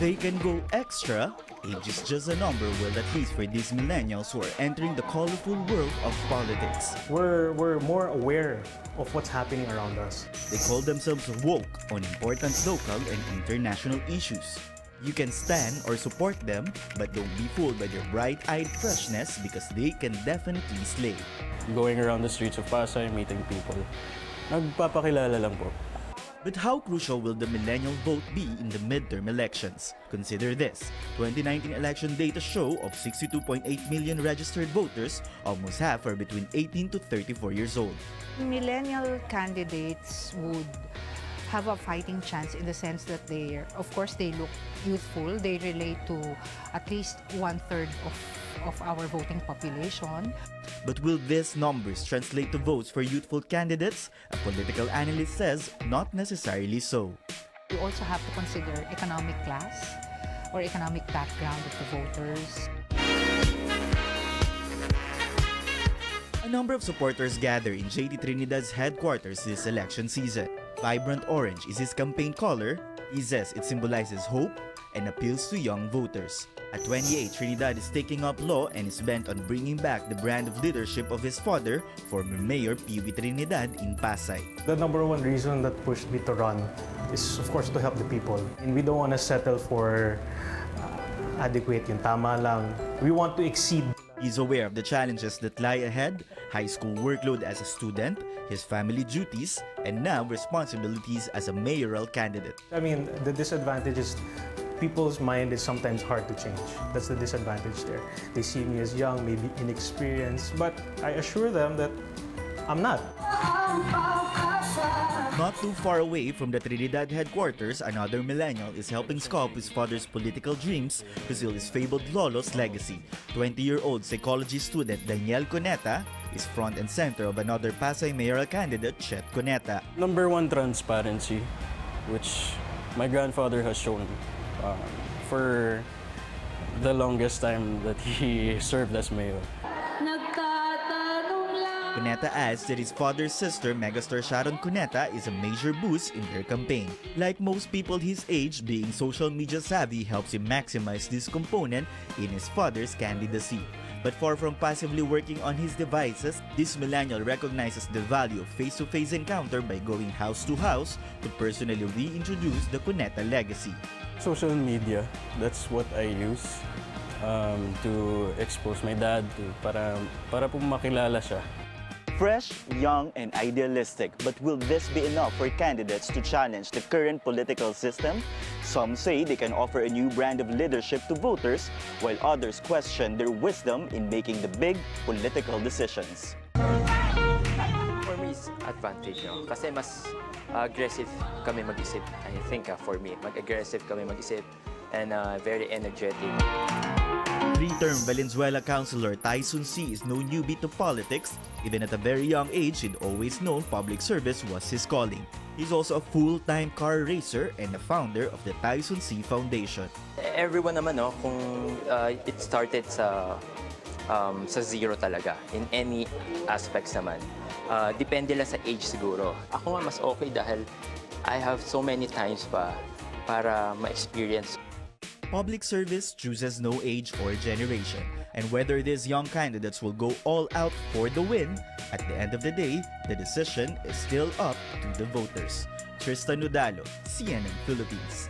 They can go extra. Age is just a number, well, at least for these millennials who are entering the colorful world of politics. We're more aware of what's happening around us. They call themselves woke on important local and international issues. You can stand or support them, but don't be fooled by their bright-eyed freshness because they can definitely slay. Going around the streets of Pasay, meeting people. Nagpapakilala lang po. But how crucial will the millennial vote be in the midterm elections? Consider this. 2019 election data show of 62.8 million registered voters, almost half are between 18 to 34 years old. Millennial candidates would have a fighting chance in the sense that of course, they look youthful. They relate to at least 1/3 of our voting population. But will these numbers translate to votes for youthful candidates? A political analyst says not necessarily so. We also have to consider economic class or economic background of the voters. A number of supporters gather in JT Trinidad's headquarters this election season. Vibrant orange is his campaign color. He says it symbolizes hope and appeals to young voters. At 28, Trinidad is taking up law and is bent on bringing back the brand of leadership of his father, former Mayor P.V. Trinidad in Pasay. The number one reason that pushed me to run is, of course, to help the people. And we don't want to settle for adequate, yung tama lang. We want to exceed. He's aware of the challenges that lie ahead, high school workload as a student, his family duties, and now responsibilities as a mayoral candidate. I mean, the disadvantage is people's mind is sometimes hard to change. That's the disadvantage there. They see me as young, maybe inexperienced, but I assure them that I'm not. Not too far away from the Trinidad headquarters, another millennial is helping sculpt his father's political dreams to seal his fabled lolo's legacy. 20-year-old psychology student Daniel Cuneta is front and center of another Pasay mayoral candidate, Chet Cuneta. Number one, transparency, which my grandfather has shown for the longest time that he served as mayor. Cuneta adds that his father's sister, megastar Sharon Cuneta, is a major boost in their campaign. Like most people his age, being social media savvy helps him maximize this component in his father's candidacy. But far from passively working on his devices, this millennial recognizes the value of face-to-face encounter by going house to house to personally reintroduce the Cuneta legacy. Social media, that's what I use to expose my dad to para po makilala siya. Fresh, young, and idealistic, but will this be enough for candidates to challenge the current political system? Some say they can offer a new brand of leadership to voters, while others question their wisdom in making the big political decisions. For me, it's advantage, no? Kasi mas aggressive kami mag-isip. I think for me, mag-aggressive kami mag-isip and very energetic. Three-term Valenzuela councilor Tyson C. is no newbie to politics. Even at a very young age, he'd always known public service was his calling. He's also a full-time car racer and the founder of the Tyson C. Foundation. Everyone naman, no, kung it started sa zero talaga, in any aspects naman. Depende lang sa age siguro. Ako nga mas okay dahil I have so many times pa para ma-experience. Public service chooses no age or generation, and whether these young candidates will go all out for the win, at the end of the day, the decision is still up to the voters. Tristan Nudalo, CNN Philippines.